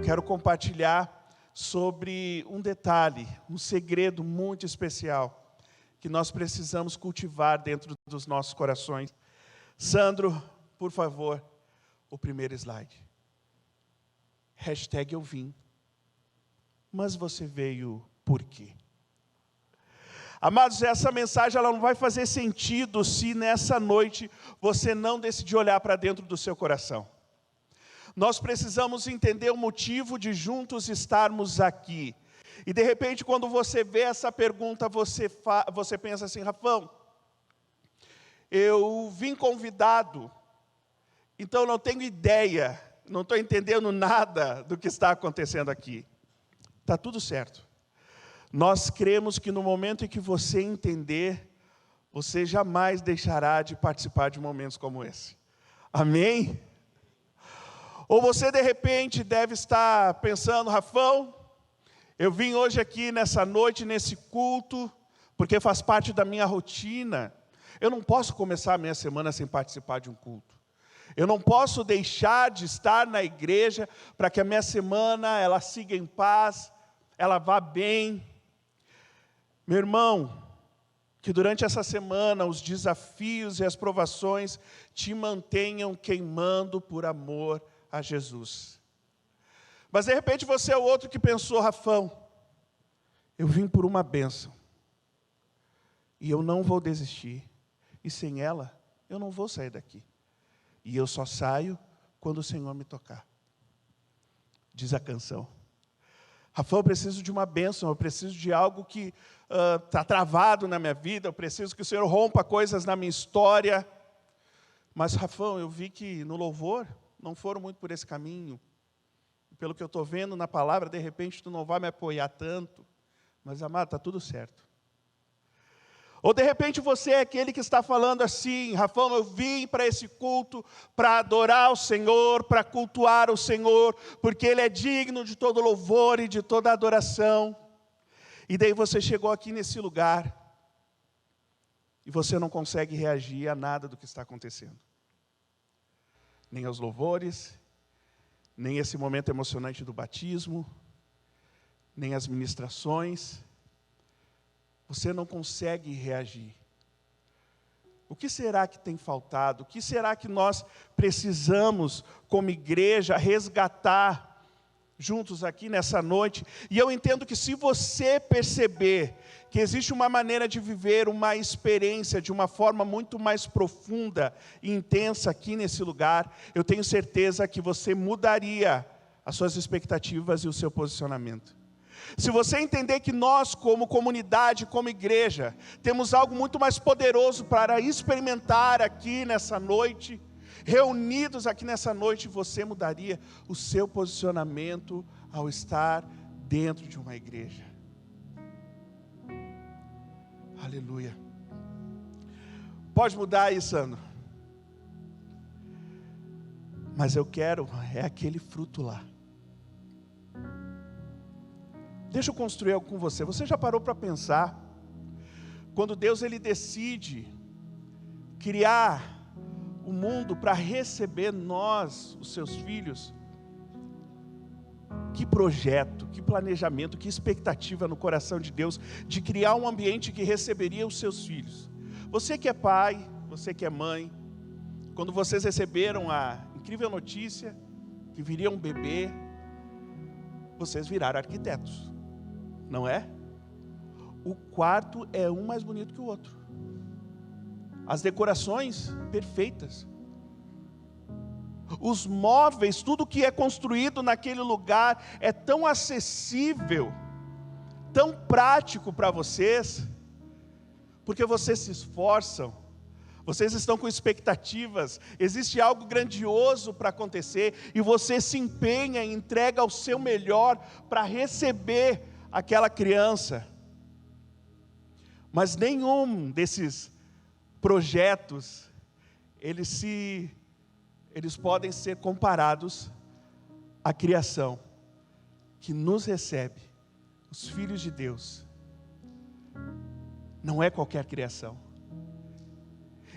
quero compartilhar sobre um detalhe, um segredo muito especial, que nós precisamos cultivar dentro dos nossos corações. Sandro, por favor, o primeiro slide. #eu vim. Mas você veio por quê? Amados, essa mensagem ela não vai fazer sentido se nessa noite você não decidir olhar para dentro do seu coração. Nós precisamos entender o motivo de juntos estarmos aqui. E de repente, quando você vê essa pergunta, você pensa assim: Rafão, eu vim convidado, então não tenho ideia, não estou entendendo nada do que está acontecendo aqui. Está tudo certo. Nós cremos que no momento em que você entender, você jamais deixará de participar de momentos como esse. Amém? Ou você de repente deve estar pensando: Rafão, eu vim hoje aqui nessa noite, nesse culto, porque faz parte da minha rotina. Eu não posso começar a minha semana sem participar de um culto. Eu não posso deixar de estar na igreja para que a minha semana ela siga em paz, ela vá bem. Meu irmão, que durante essa semana os desafios e as provações te mantenham queimando por amor a Jesus. Mas de repente você é o outro que pensou: Rafão, eu vim por uma bênção, e eu não vou desistir, e sem ela eu não vou sair daqui, e eu só saio quando o Senhor me tocar. Diz a canção. Rafão, eu preciso de uma bênção, eu preciso de algo que está travado na minha vida, eu preciso que o Senhor rompa coisas na minha história. Mas Rafão, eu vi que no louvor não foram muito por esse caminho. Pelo que eu estou vendo na palavra, de repente tu não vai me apoiar tanto. Mas amado, está tudo certo. Ou de repente você é aquele que está falando assim: Rafão, eu vim para esse culto para adorar o Senhor, para cultuar o Senhor, porque Ele é digno de todo louvor e de toda adoração. E daí você chegou aqui nesse lugar, e você não consegue reagir a nada do que está acontecendo. Nem aos louvores, nem esse momento emocionante do batismo, nem as ministrações. Você não consegue reagir. O que será que tem faltado? O que será que nós precisamos, como igreja, resgatar juntos aqui nessa noite? E eu entendo que se você perceber que existe uma maneira de viver uma experiência de uma forma muito mais profunda e intensa aqui nesse lugar, eu tenho certeza que você mudaria as suas expectativas e o seu posicionamento. Se você entender que nós, como comunidade, como igreja, temos algo muito mais poderoso para experimentar aqui nessa noite, reunidos aqui nessa noite, você mudaria o seu posicionamento ao estar dentro de uma igreja. Aleluia. Pode mudar aí, Sandro. Mas eu quero, é aquele fruto lá. Deixa eu construir algo com você. Você já parou para pensar, quando Deus ele decide criar o mundo para receber nós, os seus filhos, que projeto, que planejamento, que expectativa no coração de Deus, de criar um ambiente que receberia os seus filhos. Você que é pai, você que é mãe, quando vocês receberam a incrível notícia que viria um bebê, vocês viraram arquitetos. Não é? O quarto é um mais bonito que o outro. As decorações perfeitas. Os móveis, tudo que é construído naquele lugar é tão acessível, tão prático para vocês, porque vocês se esforçam, vocês estão com expectativas, existe algo grandioso para acontecer, e você se empenha e entrega o seu melhor para receber aquela criança. Mas nenhum desses projetos, eles podem ser comparados à criação que nos recebe, os filhos de Deus. Não é qualquer criação.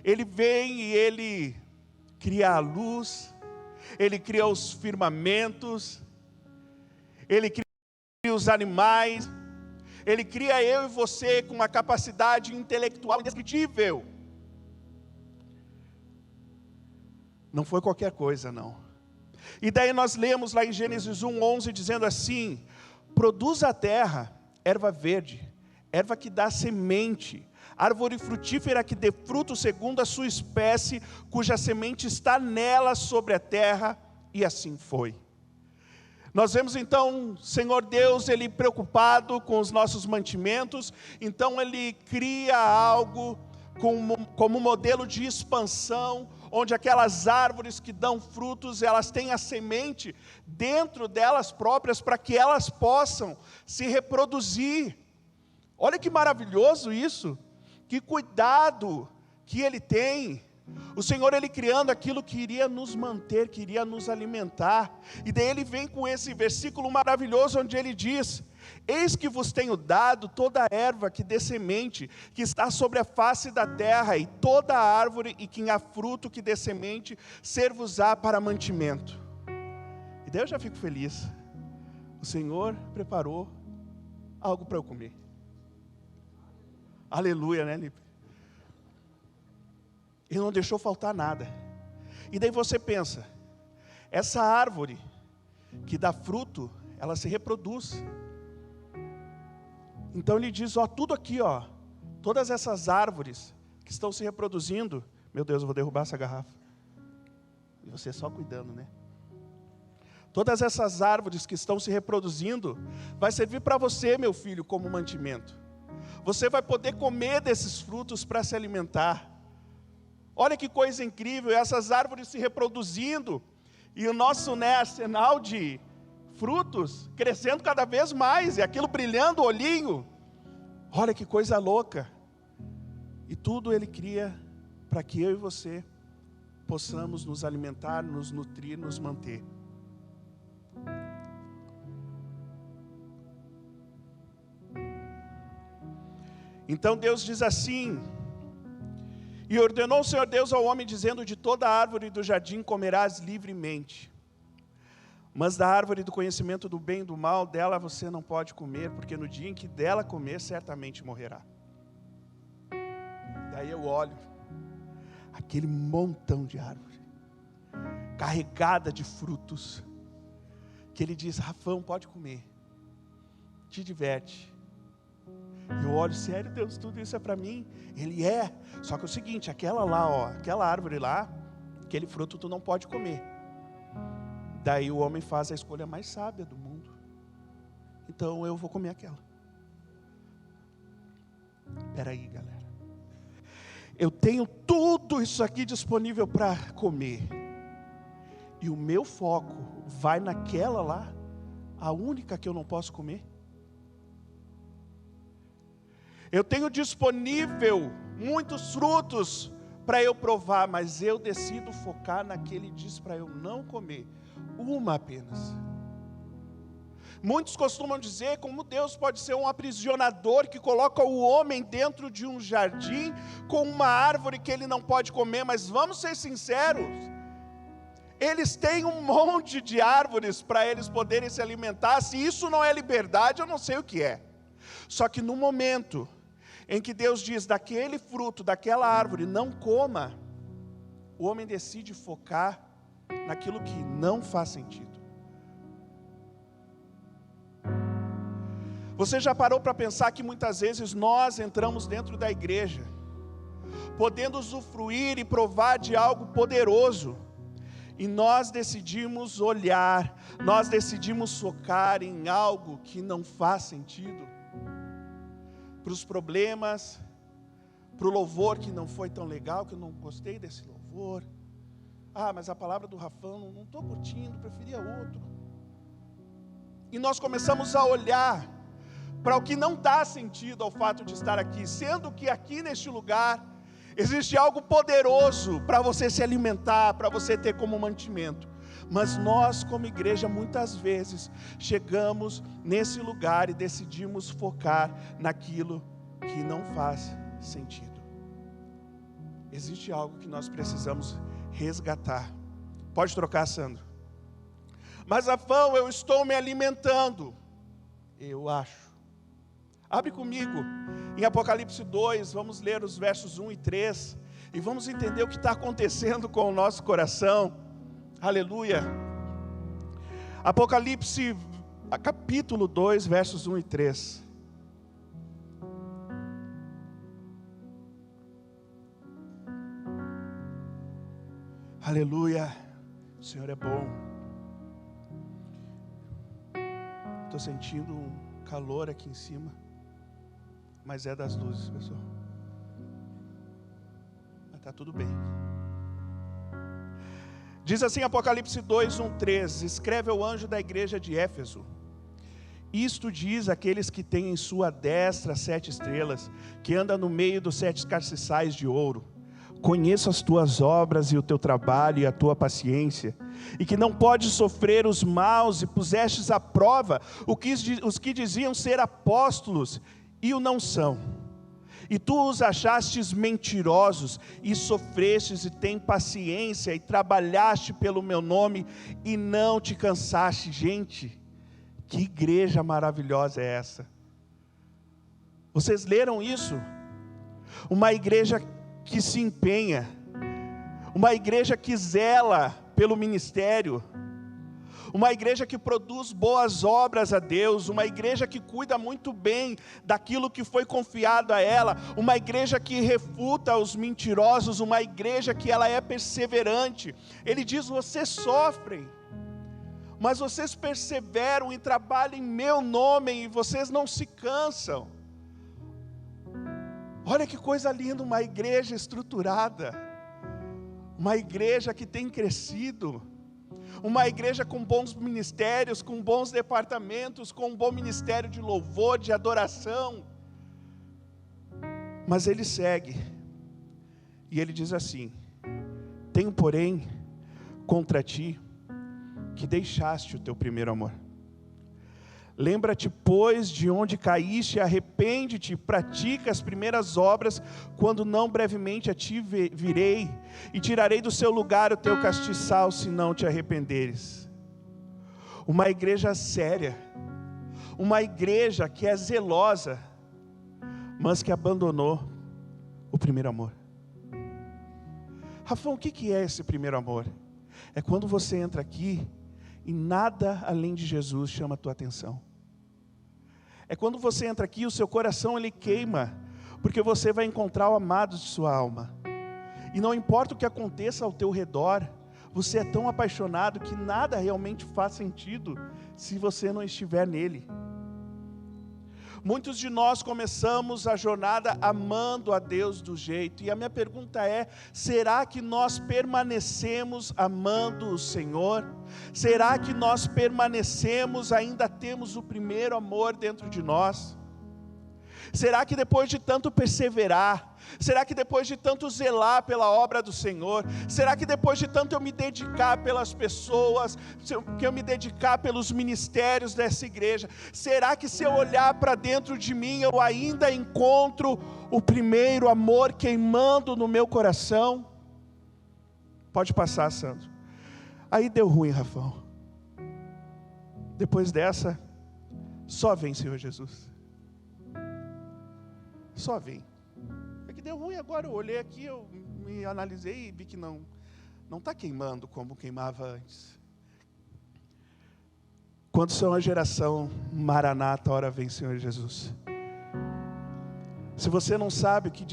Ele vem e Ele cria a luz, Ele cria os firmamentos, Ele cria os animais, Ele cria eu e você com uma capacidade intelectual indescritível. Não foi qualquer coisa, não. E daí nós lemos lá em Gênesis 1:11, dizendo assim: produz a terra erva verde, erva que dá semente, árvore frutífera que dê fruto segundo a sua espécie, cuja semente está nela sobre a terra, e assim foi. Nós vemos então, Senhor Deus, Ele preocupado com os nossos mantimentos, então Ele cria algo como modelo de expansão, onde aquelas árvores que dão frutos, elas têm a semente dentro delas próprias, para que elas possam se reproduzir. Olha que maravilhoso isso, que cuidado que Ele tem. O Senhor, Ele criando aquilo que iria nos manter, que iria nos alimentar. E daí Ele vem com esse versículo maravilhoso, onde Ele diz: eis que vos tenho dado toda erva que dê semente, que está sobre a face da terra, e toda árvore e que há fruto que dê semente, ser-vos-á para mantimento. E daí eu já fico feliz. O Senhor preparou algo para eu comer. Aleluia, né, Lipe? Ele não deixou faltar nada. E daí você pensa, essa árvore que dá fruto, ela se reproduz. Então Ele diz, ó, tudo aqui, ó, todas essas árvores que estão se reproduzindo, meu Deus, eu vou derrubar essa garrafa. E você só cuidando, né? Todas essas árvores que estão se reproduzindo, vai servir para você, meu filho, como mantimento. Você vai poder comer desses frutos para se alimentar. Olha que coisa incrível, essas árvores se reproduzindo, e o nosso, arsenal de frutos crescendo cada vez mais, e aquilo brilhando o olhinho. Olha que coisa louca. E tudo Ele cria para que eu e você possamos nos alimentar, nos nutrir, nos manter. Então Deus diz assim: e ordenou o Senhor Deus ao homem, dizendo: de toda árvore do jardim comerás livremente, mas da árvore do conhecimento do bem e do mal, dela você não pode comer, porque no dia em que dela comer, certamente morrerá. Daí eu olho, aquele montão de árvore, carregada de frutos, que Ele diz: Rafão, pode comer, te diverte. E eu olho, sério, Deus, tudo isso é para mim? Ele é, só que é o seguinte, aquela lá, ó, aquela árvore lá, aquele fruto tu não pode comer. Daí o homem faz a escolha mais sábia do mundo. Então eu vou comer aquela. Espera aí, galera. Eu tenho tudo isso aqui disponível para comer. E o meu foco vai naquela lá, a única que eu não posso comer. Eu tenho disponível muitos frutos para eu provar, mas eu decido focar naquele diz para eu não comer, uma apenas. Muitos costumam dizer como Deus pode ser um aprisionador que coloca o homem dentro de um jardim com uma árvore que ele não pode comer, mas vamos ser sinceros, eles têm um monte de árvores para eles poderem se alimentar. Se isso não é liberdade, eu não sei o que é. Só que no momento em que Deus diz, daquele fruto, daquela árvore, não coma, o homem decide focar naquilo que não faz sentido. Você já parou para pensar que muitas vezes nós entramos dentro da igreja, podendo usufruir e provar de algo poderoso, e nós decidimos olhar, nós decidimos focar em algo que não faz sentido, para os problemas, para o louvor que não foi tão legal, que eu não gostei desse louvor. Ah, mas a palavra do Rafão, não estou curtindo, preferia outro. E nós começamos a olhar para o que não dá sentido ao fato de estar aqui, sendo que aqui neste lugar existe algo poderoso para você se alimentar, para você ter como mantimento. Mas nós, como igreja, muitas vezes chegamos nesse lugar e decidimos focar naquilo que não faz sentido. Existe algo que nós precisamos resgatar. Pode trocar, Sandro. Mas Rafão, eu estou me alimentando. Eu acho. Abre comigo em Apocalipse 2, vamos ler os versos 1 e 3. E vamos entender o que está acontecendo com o nosso coração. Aleluia. Apocalipse, capítulo 2, versos 1 e 3. Aleluia. O Senhor é bom. Estou sentindo um calor aqui em cima. Mas é das luzes, pessoal. Mas está tudo bem. Diz assim Apocalipse 2, 1, 3. Escreve ao anjo da igreja de Éfeso: isto diz aqueles que têm em sua destra 7 estrelas, que anda no meio dos 7 castiçais de ouro. Conheço as tuas obras e o teu trabalho e a tua paciência, e que não podes sofrer os maus, e pusestes à prova os que diziam ser apóstolos e o não são. E tu os achastes mentirosos, e sofrestes e tem paciência, e trabalhaste pelo meu nome, e não te cansaste. Gente, que igreja maravilhosa é essa? Vocês leram isso? Uma igreja que se empenha, uma igreja que zela pelo ministério, uma igreja que produz boas obras a Deus, uma igreja que cuida muito bem daquilo que foi confiado a ela, uma igreja que refuta os mentirosos, uma igreja que ela é perseverante. Ele diz: vocês sofrem, mas vocês perseveram e trabalham em meu nome, e vocês não se cansam. Olha que coisa linda, uma igreja estruturada, uma igreja que tem crescido, uma igreja com bons ministérios, com bons departamentos, com um bom ministério de louvor, de adoração. Mas ele segue, e ele diz assim: tenho porém contra ti, que deixaste o teu primeiro amor. Lembra-te, pois, de onde caíste, arrepende-te, pratica as primeiras obras, quando não brevemente a ti virei, e tirarei do seu lugar o teu castiçal, se não te arrependeres. Uma igreja séria, uma igreja que é zelosa, mas que abandonou o primeiro amor. Rafão, o que é esse primeiro amor? É quando você entra aqui e nada além de Jesus chama a tua atenção. É quando você entra aqui, o seu coração ele queima, porque você vai encontrar o amado de sua alma. E não importa o que aconteça ao teu redor, você é tão apaixonado que nada realmente faz sentido se você não estiver nele. Muitos de nós começamos a jornada amando a Deus do jeito, e a minha pergunta é: será que nós permanecemos amando o Senhor? Será que nós permanecemos, ainda temos o primeiro amor dentro de nós? Será que depois de tanto perseverar, será que depois de tanto zelar pela obra do Senhor, será que depois de tanto eu me dedicar pelas pessoas, que eu me dedicar pelos ministérios dessa igreja, será que se eu olhar para dentro de mim, eu ainda encontro o primeiro amor queimando no meu coração? Pode passar, Sandro. Aí deu ruim, Rafão. Depois dessa, só vem, Senhor Jesus. Só vem. É que deu ruim agora, eu olhei aqui, eu me analisei e vi que não está queimando como queimava antes. Quando são a geração Maranata, ora vem Senhor Jesus. Se você não sabe o que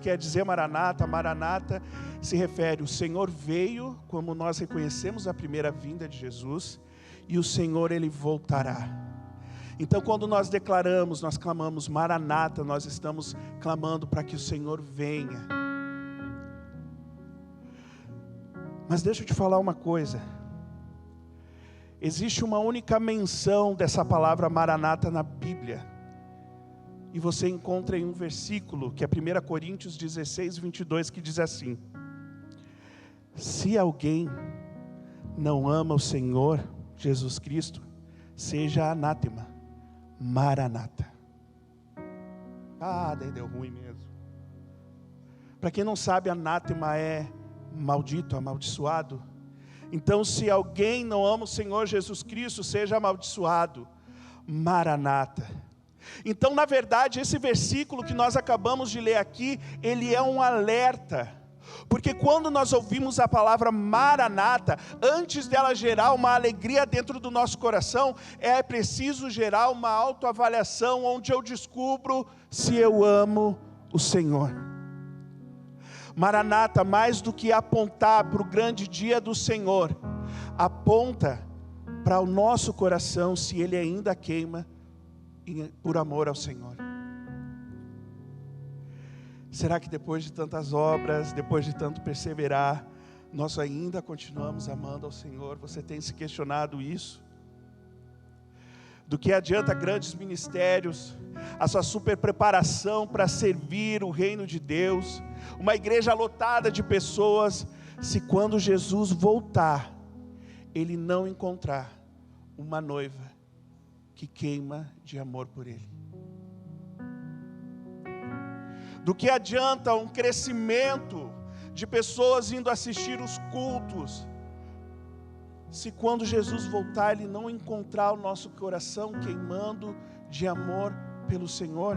quer dizer Maranata, Maranata se refere, o Senhor veio, como nós reconhecemos a primeira vinda de Jesus, e o Senhor ele voltará. Então quando nós declaramos, nós clamamos Maranata, nós estamos clamando para que o Senhor venha. Mas deixa eu te falar uma coisa. Existe uma única menção dessa palavra Maranata na Bíblia. E você encontra em um versículo, que é 1 Coríntios 16, 22, que diz assim: se alguém não ama o Senhor Jesus Cristo, seja anátema. Maranata. Daí deu ruim mesmo. Para quem não sabe, anátema é maldito, amaldiçoado. Então, se alguém não ama o Senhor Jesus Cristo, seja amaldiçoado. Maranata. Então, na verdade, esse versículo que nós acabamos de ler aqui, ele é um alerta. Porque quando nós ouvimos a palavra Maranata, antes dela gerar uma alegria dentro do nosso coração, é preciso gerar uma autoavaliação, onde eu descubro se eu amo o Senhor. Maranata, mais do que apontar para o grande dia do Senhor, aponta para o nosso coração, se ele ainda queima por amor ao Senhor. Será que depois de tantas obras, depois de tanto perseverar, nós ainda continuamos amando ao Senhor? Você tem se questionado isso? Do que adianta grandes ministérios, a sua super preparação para servir o reino de Deus, uma igreja lotada de pessoas, se quando Jesus voltar, ele não encontrar uma noiva que queima de amor por ele? Do que adianta um crescimento de pessoas indo assistir os cultos, se quando Jesus voltar, ele não encontrar o nosso coração queimando de amor pelo Senhor?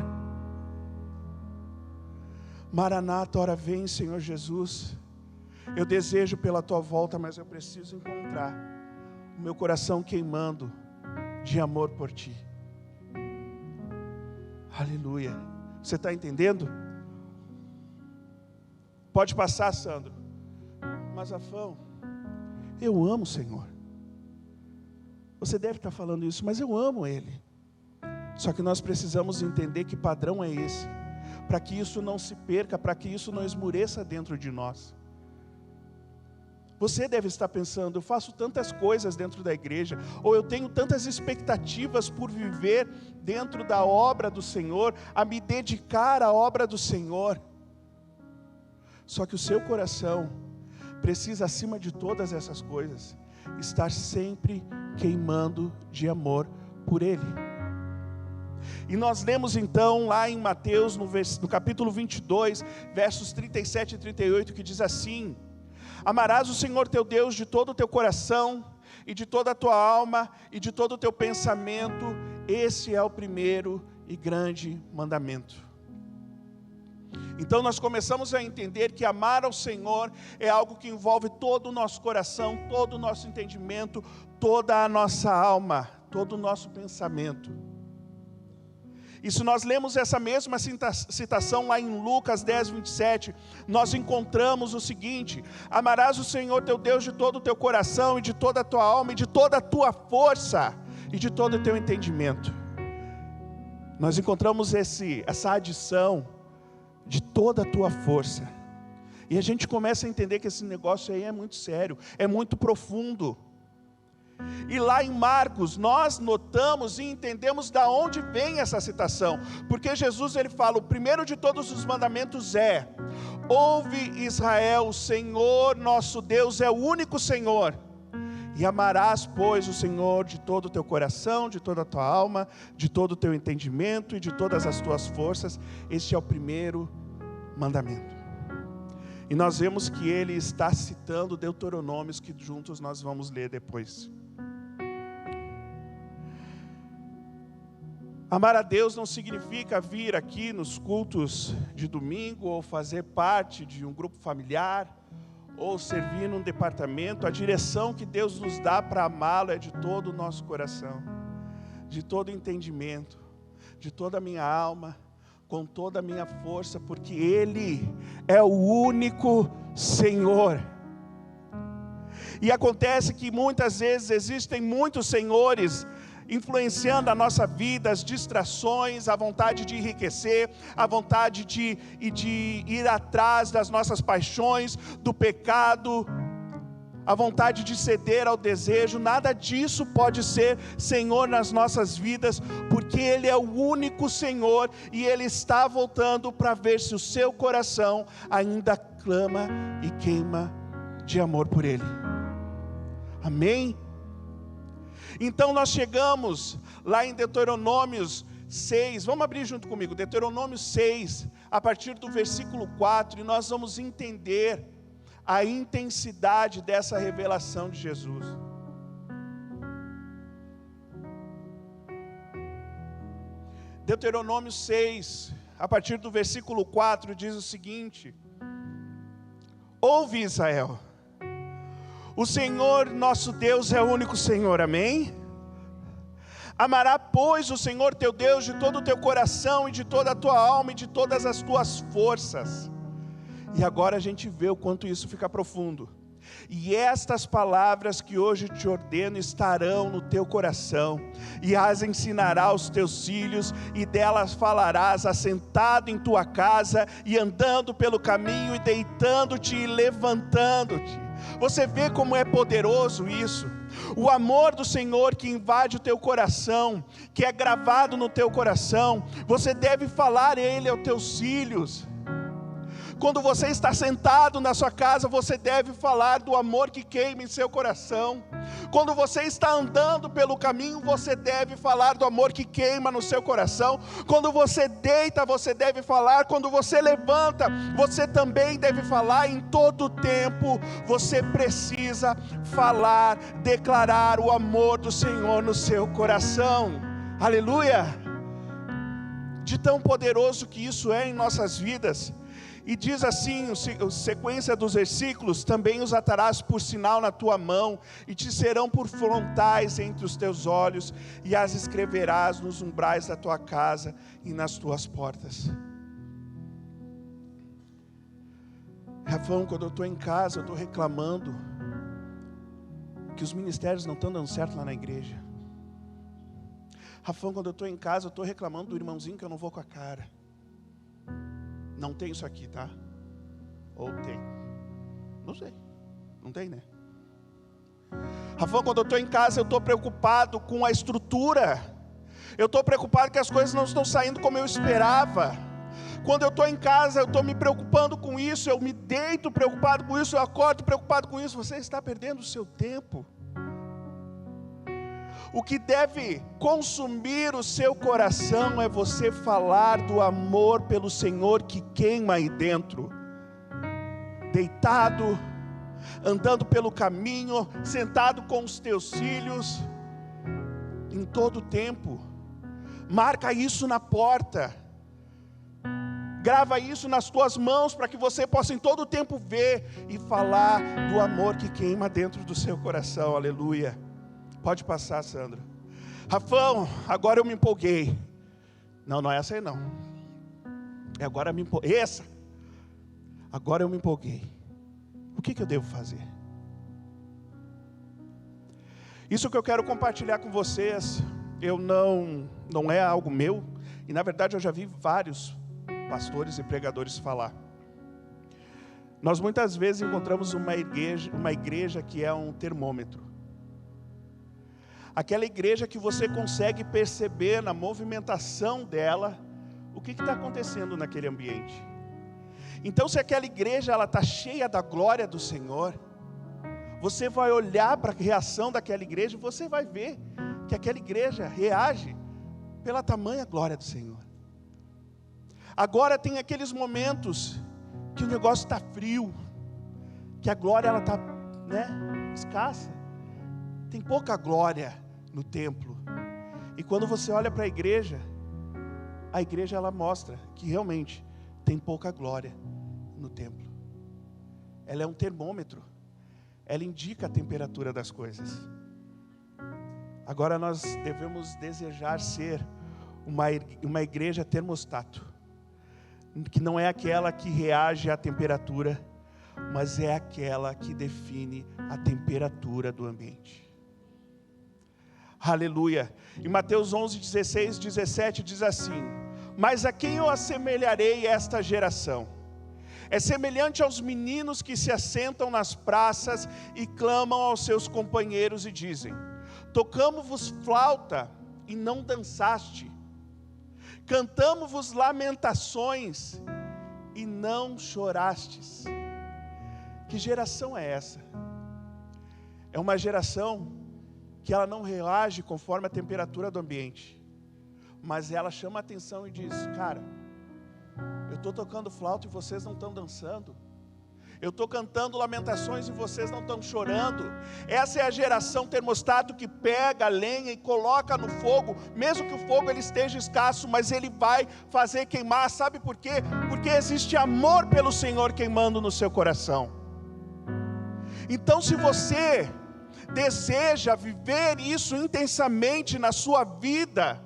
Maranata, ora vem, Senhor Jesus. Eu desejo pela tua volta, mas eu preciso encontrar o meu coração queimando de amor por ti. Aleluia. Você está entendendo? Pode passar, Sandro. Mas Afão, eu amo o Senhor. Você deve estar falando isso, mas eu amo Ele. Só que nós precisamos entender que padrão é esse, para que isso não se perca, para que isso não esmureça dentro de nós. Você deve estar pensando, eu faço tantas coisas dentro da igreja, ou eu tenho tantas expectativas por viver dentro da obra do Senhor, a me dedicar à obra do Senhor. Só que o seu coração precisa, acima de todas essas coisas, estar sempre queimando de amor por Ele. E nós lemos então lá em Mateus, no capítulo 22, versos 37 e 38, que diz assim: amarás o Senhor teu Deus de todo o teu coração, e de toda a tua alma, e de todo o teu pensamento. Esse é o primeiro e grande mandamento. Então nós começamos a entender que amar ao Senhor é algo que envolve todo o nosso coração, todo o nosso entendimento, toda a nossa alma, todo o nosso pensamento. E se nós lemos essa mesma citação lá em Lucas 10, 27, nós encontramos o seguinte: amarás o Senhor teu Deus de todo o teu coração, e de toda a tua alma, e de toda a tua força, e de todo o teu entendimento. Nós encontramos essa adição de toda a tua força. E a gente começa a entender que esse negócio aí é muito sério, é muito profundo. E lá em Marcos, nós notamos e entendemos da onde vem essa citação. Porque Jesus, ele fala, o primeiro de todos os mandamentos é: ouve Israel, o Senhor nosso Deus é o único Senhor. E amarás, pois, o Senhor de todo o teu coração, de toda a tua alma, de todo o teu entendimento e de todas as tuas forças. Este é o primeiro mandamento. E nós vemos que ele está citando Deuteronômios, que juntos nós vamos ler depois. Amar a Deus não significa vir aqui nos cultos de domingo, ou fazer parte de um grupo familiar, ou servir num departamento. A direção que Deus nos dá para amá-lo é de todo o nosso coração, de todo o entendimento, de toda a minha alma, com toda a minha força, porque Ele é o único Senhor. E acontece que muitas vezes existem muitos senhores influenciando a nossa vida, as distrações, a vontade de enriquecer, a vontade de ir atrás das nossas paixões, do pecado, a vontade de ceder ao desejo. Nada disso pode ser Senhor nas nossas vidas, porque Ele é o único Senhor, e Ele está voltando para ver se o seu coração ainda clama e queima de amor por Ele. Amém? Então nós chegamos lá em Deuteronômios 6, vamos abrir junto comigo, Deuteronômio 6, a partir do versículo 4, e nós vamos entender a intensidade dessa revelação de Jesus. Deuteronômio 6, a partir do versículo 4, diz o seguinte: ouve, Israel, o Senhor nosso Deus é o único Senhor, amém? Amará, pois, o Senhor teu Deus de todo o teu coração e de toda a tua alma e de todas as tuas forças. E agora a gente vê o quanto isso fica profundo. E estas palavras que hoje te ordeno estarão no teu coração, e as ensinarás aos teus filhos, e delas falarás assentado em tua casa, e andando pelo caminho, e deitando-te e levantando-te. Você vê como é poderoso isso? O amor do Senhor que invade o teu coração, que é gravado no teu coração, você deve falar ele aos teus filhos. Quando você está sentado na sua casa, você deve falar do amor que queima em seu coração. Quando você está andando pelo caminho, você deve falar do amor que queima no seu coração. Quando você deita, você deve falar. Quando você levanta, você também deve falar. Em todo tempo, você precisa falar, declarar o amor do Senhor no seu coração. Aleluia! De tão poderoso que isso é em nossas vidas. E diz assim, a sequência dos versículos: também os atarás por sinal na tua mão, e te serão por frontais entre os teus olhos, e as escreverás nos umbrais da tua casa e nas tuas portas. Rafão, quando eu estou em casa, eu estou reclamando que os ministérios não estão dando certo lá na igreja. Rafão, quando eu estou em casa, eu estou reclamando do irmãozinho que eu não vou com a cara. Não tem isso aqui, tá? Ou tem? Não sei. Não tem, né? Rafão, quando eu estou em casa, eu estou preocupado com a estrutura. Eu estou preocupado que as coisas não estão saindo como eu esperava. Quando eu estou em casa, eu estou me preocupando com isso. Eu me deito preocupado com isso. Eu acordo preocupado com isso. Você está perdendo o seu tempo. O que deve consumir o seu coração é você falar do amor pelo Senhor que queima aí dentro. Deitado, andando pelo caminho, sentado com os teus filhos, em todo o tempo. Marca isso na porta. Grava isso nas tuas mãos para que você possa em todo o tempo ver e falar do amor que queima dentro do seu coração. Aleluia. Pode passar, Sandra. Rafão, agora eu me empolguei. Não é essa aí não. É agora eu me empolguei. Essa. Agora eu me empolguei. O que eu devo fazer? Isso que eu quero compartilhar com vocês, não é algo meu. E na verdade eu já vi vários pastores e pregadores falar. Nós muitas vezes encontramos uma igreja que é um termômetro. Aquela igreja que você consegue perceber na movimentação dela o que está acontecendo naquele ambiente. Então, se aquela igreja está cheia da glória do Senhor, você vai olhar para a reação daquela igreja e você vai ver que aquela igreja reage pela tamanha glória do Senhor. Agora tem aqueles momentos que o negócio está frio, que a glória está escassa, tem pouca glória no templo. E quando você olha para a igreja ela mostra que realmente tem pouca glória no templo. Ela é um termômetro, ela indica a temperatura das coisas. Agora nós devemos desejar ser uma igreja termostato, que não é aquela que reage à temperatura, mas é aquela que define a temperatura do ambiente. Aleluia. Em Mateus 11, 16, 17 diz assim: mas a quem eu assemelharei esta geração? É semelhante aos meninos que se assentam nas praças e clamam aos seus companheiros e dizem: tocamo-vos flauta e não dançaste, cantamo-vos lamentações e não chorastes. Que geração é essa? É uma geração que ela não reage conforme a temperatura do ambiente, mas ela chama a atenção e diz: cara, eu estou tocando flauta e vocês não estão dançando. Eu estou cantando lamentações e vocês não estão chorando. Essa é a geração termostato que pega a lenha e coloca no fogo, mesmo que o fogo ele esteja escasso, mas ele vai fazer queimar. Sabe por quê? Porque existe amor pelo Senhor queimando no seu coração. Então, se você deseja viver isso intensamente na sua vida,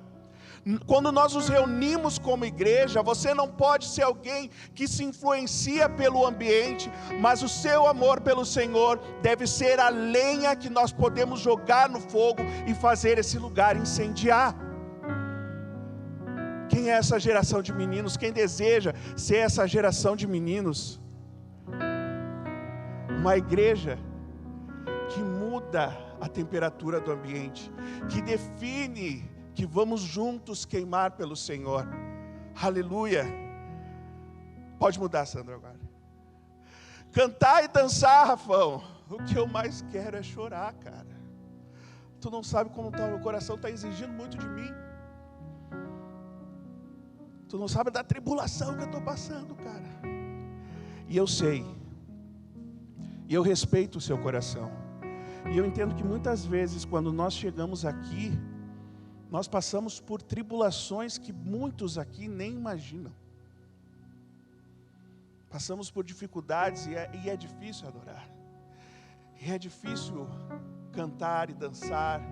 quando nós nos reunimos como igreja, você não pode ser alguém que se influencia pelo ambiente, mas o seu amor pelo Senhor deve ser a lenha que nós podemos jogar no fogo e fazer esse lugar incendiar. Quem é essa geração de meninos? Quem deseja ser essa geração de meninos? Uma igreja que muda a temperatura do ambiente, que define que vamos juntos queimar pelo Senhor. Aleluia. Pode mudar, Sandra, agora. Cantar e dançar, Rafão. O que eu mais quero é chorar, cara. Tu não sabe como tá, meu coração está exigindo muito de mim. Tu não sabe da tribulação que eu estou passando, cara. E eu sei. E eu respeito o seu coração. E eu entendo que muitas vezes, quando nós chegamos aqui, nós passamos por tribulações que muitos aqui nem imaginam. Passamos por dificuldades e é difícil adorar. E é difícil cantar e dançar.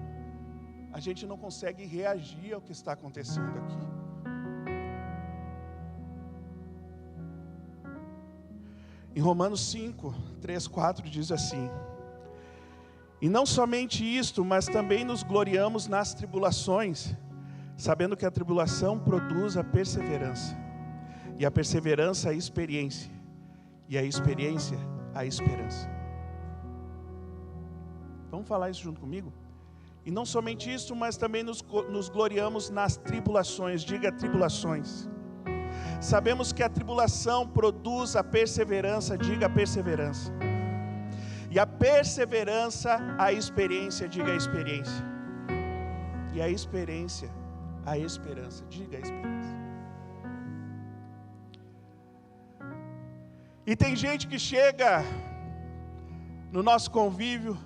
A gente não consegue reagir ao que está acontecendo aqui. Em Romanos 5, 3, 4 diz assim: e não somente isto, mas também nos gloriamos nas tribulações, sabendo que a tribulação produz a perseverança, e a perseverança a experiência, e a experiência a esperança. Vamos falar isso junto comigo? E não somente isto, mas também nos gloriamos nas tribulações, diga tribulações. Sabemos que a tribulação produz a perseverança, diga perseverança. E a perseverança, a experiência, diga a experiência. E a experiência, a esperança, diga a esperança. E tem gente que chega no nosso convívio,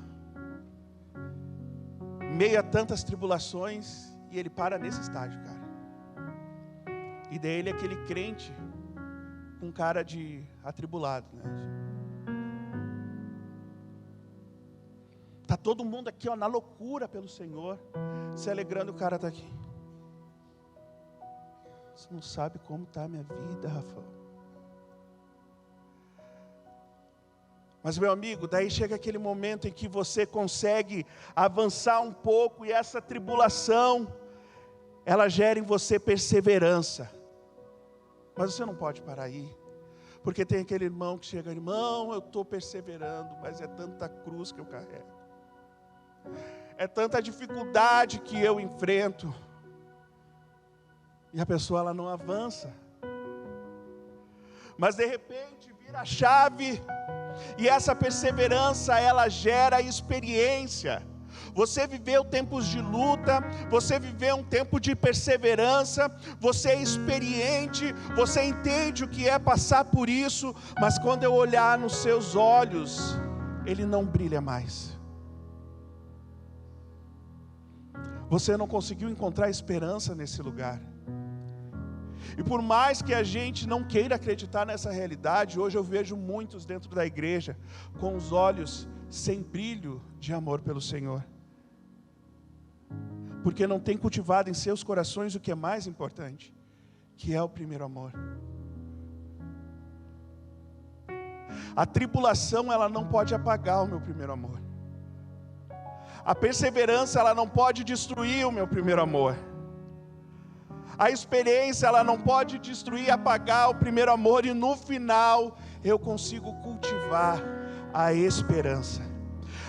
meio a tantas tribulações, e ele para nesse estágio, cara. E daí ele é aquele crente com cara de atribulado, né? Está todo mundo aqui, ó, na loucura pelo Senhor, se alegrando, o cara está aqui. Você não sabe como está a minha vida, Rafael. Mas, meu amigo, daí chega aquele momento em que você consegue avançar um pouco, e essa tribulação, ela gera em você perseverança. Mas você não pode parar aí, porque tem aquele irmão que chega: irmão, eu estou perseverando, mas é tanta cruz que eu carrego. É tanta dificuldade que eu enfrento. E a pessoa, ela não avança. Mas de repente vira a chave, e essa perseverança, ela gera experiência. Você viveu tempos de luta, você viveu um tempo de perseverança, você é experiente, você entende o que é passar por isso, mas quando eu olhar nos seus olhos, ele não brilha mais. Você não conseguiu encontrar esperança nesse lugar. E por mais que a gente não queira acreditar nessa realidade, hoje eu vejo muitos dentro da igreja com os olhos sem brilho de amor pelo Senhor, porque não tem cultivado em seus corações o que é mais importante, que é o primeiro amor. A tribulação, ela não pode apagar o meu primeiro amor. A perseverança, ela não pode destruir o meu primeiro amor. A experiência, ela não pode destruir, apagar o primeiro amor. E no final, eu consigo cultivar a esperança.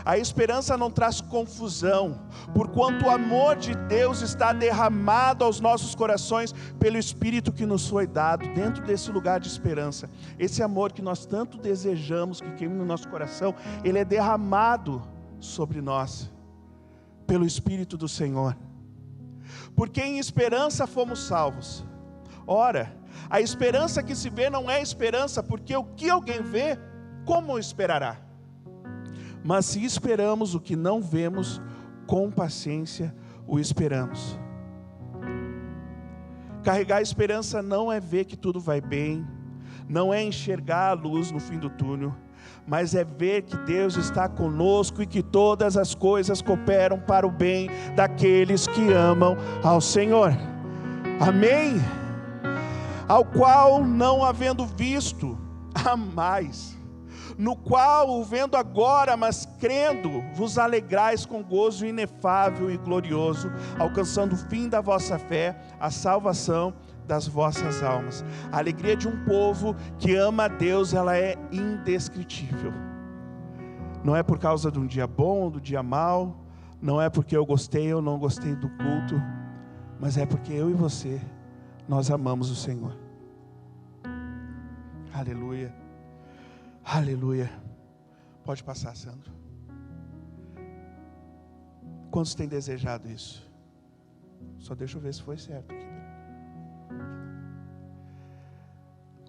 A esperança não traz confusão, porquanto o amor de Deus está derramado aos nossos corações pelo Espírito que nos foi dado, dentro desse lugar de esperança. Esse amor que nós tanto desejamos, que queima no nosso coração, ele é derramado sobre nós, pelo Espírito do Senhor. Porque em esperança fomos salvos. Ora, a esperança que se vê não é esperança, porque o que alguém vê, como esperará? Mas se esperamos o que não vemos, com paciência o esperamos. Carregar a esperança não é ver que tudo vai bem, não é enxergar a luz no fim do túnel, mas é ver que Deus está conosco e que todas as coisas cooperam para o bem daqueles que amam ao Senhor. Amém? Ao qual, não havendo visto, há mais, no qual, o vendo agora, mas crendo, vos alegrais com gozo inefável e glorioso, alcançando o fim da vossa fé, a salvação das vossas almas. A alegria de um povo que ama a Deus, ela é indescritível. Não é por causa de um dia bom ou do dia mau, não é porque eu gostei ou não gostei do culto, mas é porque eu e você, nós amamos o Senhor. Aleluia. Aleluia. Pode passar, Sandro. Quantos têm desejado isso? Só deixa eu ver se foi certo aqui.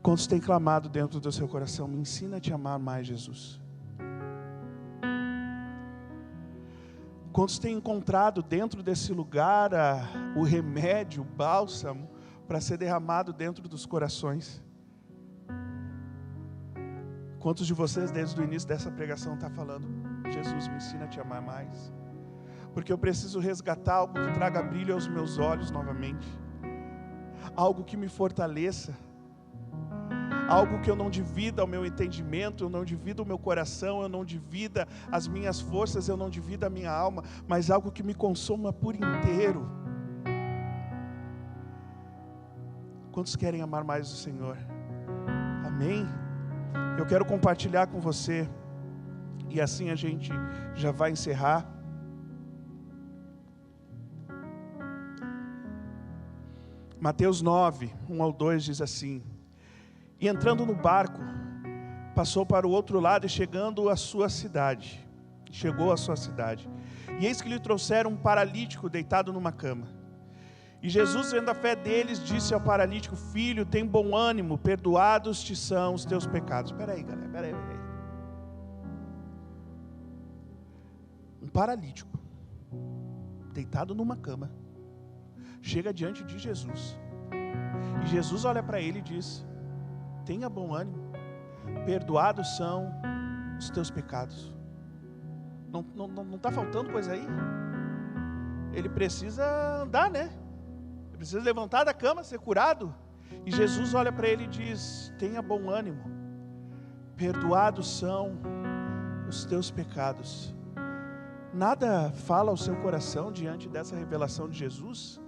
Quantos têm clamado dentro do seu coração: me ensina a te amar mais, Jesus? Quantos têm encontrado dentro desse lugar o remédio, o bálsamo, para ser derramado dentro dos corações? Quantos de vocês, desde o início dessa pregação, estão falando: Jesus, me ensina a te amar mais? Porque eu preciso resgatar algo que traga brilho aos meus olhos novamente, algo que me fortaleça, algo que eu não divida o meu entendimento, eu não divida o meu coração, eu não divida as minhas forças, eu não divida a minha alma, mas algo que me consuma por inteiro. Quantos querem amar mais o Senhor? Amém? Eu quero compartilhar com você, e assim a gente já vai encerrar. Mateus 9, 1 ao 2 diz assim: e entrando no barco, passou para o outro lado e chegou à sua cidade. E eis que lhe trouxeram um paralítico deitado numa cama. E Jesus, vendo a fé deles, disse ao paralítico: filho, tem bom ânimo, perdoados te são os teus pecados. Espera aí, galera, espera aí. Um paralítico, deitado numa cama, chega diante de Jesus. E Jesus olha para ele e diz: tenha bom ânimo, perdoados são os teus pecados. Não está faltando coisa aí? Ele precisa andar, né? Ele precisa levantar da cama, ser curado. E Jesus olha para ele e diz: tenha bom ânimo, perdoados são os teus pecados. Nada fala ao seu coração diante dessa revelação de Jesus?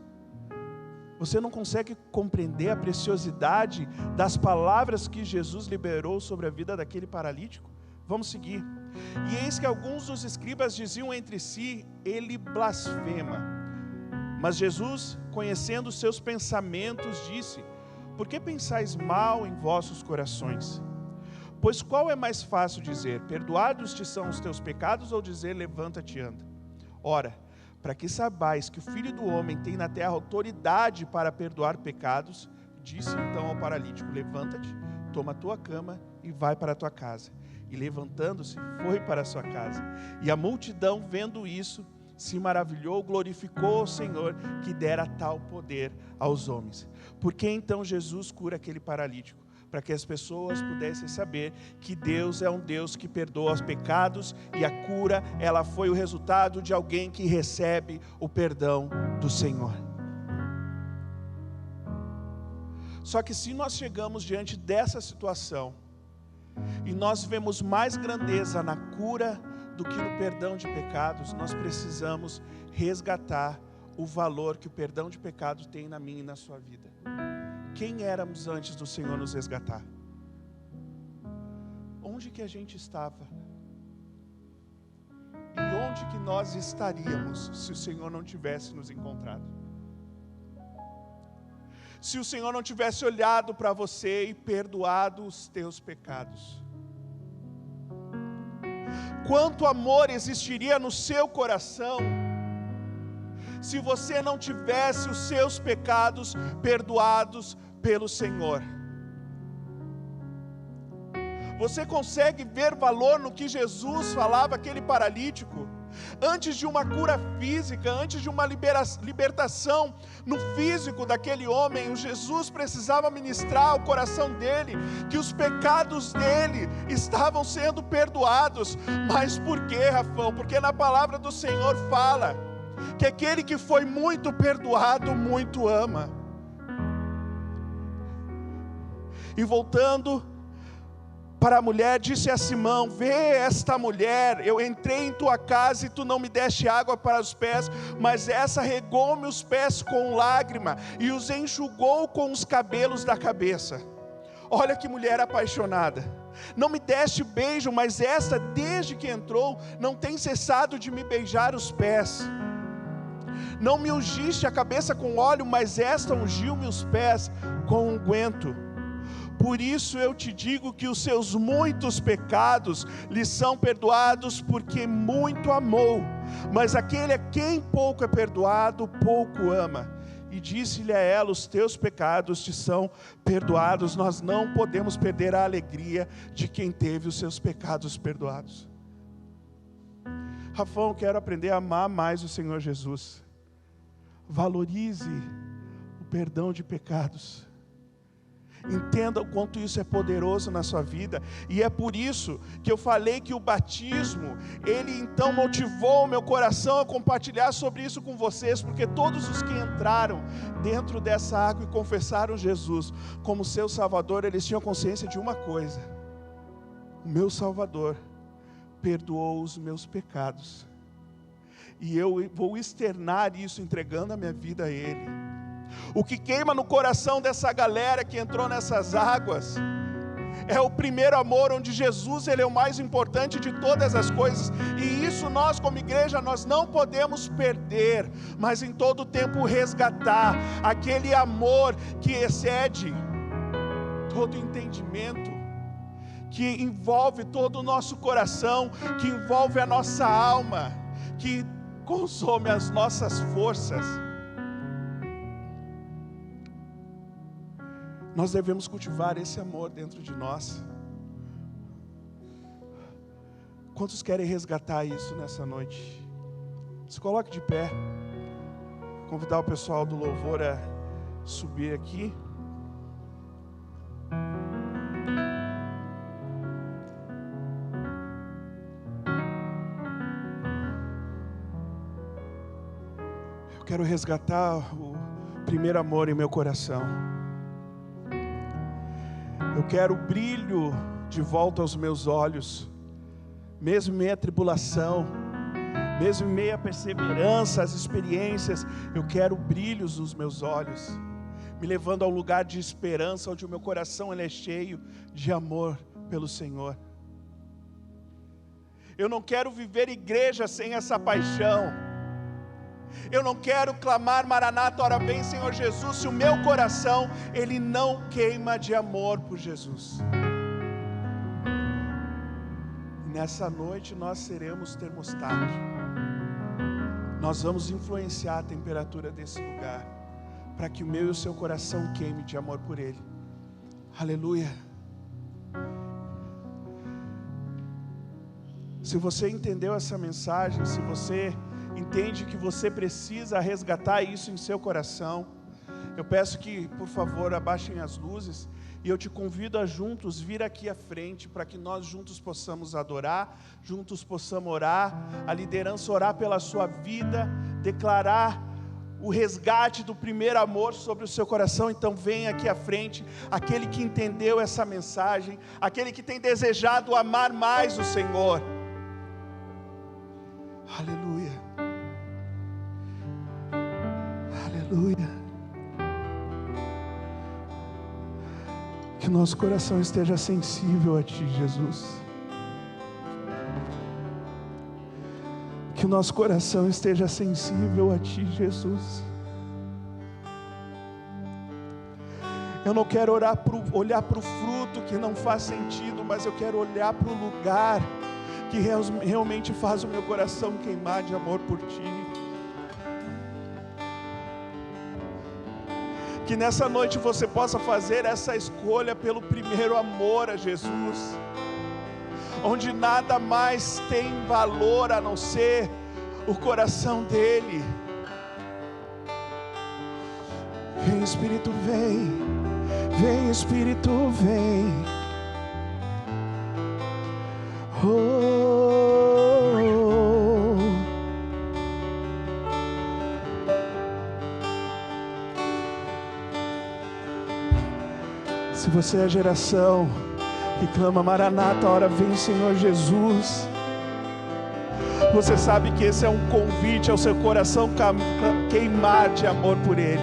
Você não consegue compreender a preciosidade das palavras que Jesus liberou sobre a vida daquele paralítico? Vamos seguir. E eis que alguns dos escribas diziam entre si: ele blasfema. Mas Jesus, conhecendo os seus pensamentos, disse: por que pensais mal em vossos corações? Pois qual é mais fácil dizer: perdoados te são os teus pecados, ou dizer: levanta-te e anda? Ora, para que saibais que o Filho do Homem tem na terra autoridade para perdoar pecados, disse então ao paralítico: levanta-te, toma a tua cama e vai para a tua casa. E levantando-se, foi para a sua casa. E a multidão, vendo isso, se maravilhou, glorificou ao Senhor, que dera tal poder aos homens. Por que então Jesus cura aquele paralítico? Para que as pessoas pudessem saber que Deus é um Deus que perdoa os pecados, e a cura, ela foi o resultado de alguém que recebe o perdão do Senhor. Só que se nós chegamos diante dessa situação, e nós vemos mais grandeza na cura do que no perdão de pecados, nós precisamos resgatar o valor que o perdão de pecados tem na minha e na sua vida. Quem éramos antes do Senhor nos resgatar? Onde que a gente estava? E onde que nós estaríamos se o Senhor não tivesse nos encontrado? Se o Senhor não tivesse olhado para você e perdoado os teus pecados? Quanto amor existiria no seu coração se você não tivesse os seus pecados perdoados pelo Senhor? Você consegue ver valor no que Jesus falava àquele paralítico? Antes de uma cura física, antes de uma libertação no físico daquele homem, o Jesus precisava ministrar ao coração dele que os pecados dele estavam sendo perdoados. Mas por quê, Rafão? Porque na palavra do Senhor fala que aquele que foi muito perdoado, muito ama. E voltando para a mulher, disse a Simão: vê esta mulher, eu entrei em tua casa e tu não me deste água para os pés, mas essa regou-me os pés com lágrima e os enxugou com os cabelos da cabeça. Olha que mulher apaixonada. Não me deste beijo, mas esta, desde que entrou, não tem cessado de me beijar os pés. Não me ungiste a cabeça com óleo, mas esta ungiu-me os pés com unguento. Por isso eu te digo que os seus muitos pecados lhe são perdoados, porque muito amou. Mas aquele a quem pouco é perdoado, pouco ama. E disse-lhe a ela: os teus pecados te são perdoados. Nós não podemos perder a alegria de quem teve os seus pecados perdoados. Rafão, eu quero aprender a amar mais o Senhor Jesus. Valorize o perdão de pecados. Entenda o quanto isso é poderoso na sua vida. E é por isso que eu falei que o batismo, ele então motivou o meu coração a compartilhar sobre isso com vocês, porque todos os que entraram dentro dessa água e confessaram Jesus como seu Salvador, eles tinham consciência de uma coisa: o meu Salvador perdoou os meus pecados, e eu vou externar isso entregando a minha vida a Ele. O que queima no coração dessa galera que entrou nessas águas é o primeiro amor, onde Jesus, ele é o mais importante de todas as coisas. E isso nós como igreja, nós não podemos perder, mas em todo tempo resgatar aquele amor que excede todo entendimento, que envolve todo o nosso coração, que envolve a nossa alma, que consome as nossas forças. Nós devemos cultivar esse amor dentro de nós. Quantos querem resgatar isso nessa noite? Se coloque de pé. Convidar o pessoal do louvor a subir aqui. Eu quero resgatar o primeiro amor em meu coração. Eu quero o brilho de volta aos meus olhos, mesmo em meio à tribulação, mesmo em meio à perseverança, às experiências. Eu quero brilhos nos meus olhos, me levando ao lugar de esperança, onde o meu coração ele é cheio de amor pelo Senhor. Eu não quero viver igreja sem essa paixão. Eu não quero clamar Maranata, ora vem Senhor Jesus, se o meu coração ele não queima de amor por Jesus. E nessa noite nós seremos termostato. Nós vamos influenciar a temperatura desse lugar, para que o meu e o seu coração queime de amor por Ele. Aleluia. Se você entendeu essa mensagem, se você entende que você precisa resgatar isso em seu coração, eu peço que, por favor, abaixem as luzes, e eu te convido a juntos vir aqui à frente, para que nós juntos possamos adorar, juntos possamos orar, a liderança orar pela sua vida, declarar o resgate do primeiro amor sobre o seu coração. Então venha aqui à frente, aquele que entendeu essa mensagem, aquele que tem desejado amar mais o Senhor. Aleluia. Aleluia. Que nosso coração esteja sensível a Ti, Jesus. Que o nosso coração esteja sensível a Ti, Jesus. Eu não quero olhar para o fruto que não faz sentido, mas eu quero olhar para o lugar que realmente faz o meu coração queimar de amor por Ti. Que nessa noite você possa fazer essa escolha pelo primeiro amor a Jesus. onde nada mais tem valor a não ser o coração dele. Vem Espírito, vem, vem Espírito, vem. Se você é a geração que clama Maranata, ora vem Senhor Jesus, você sabe que esse é um convite ao seu coração queimar de amor por Ele.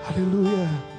Aleluia.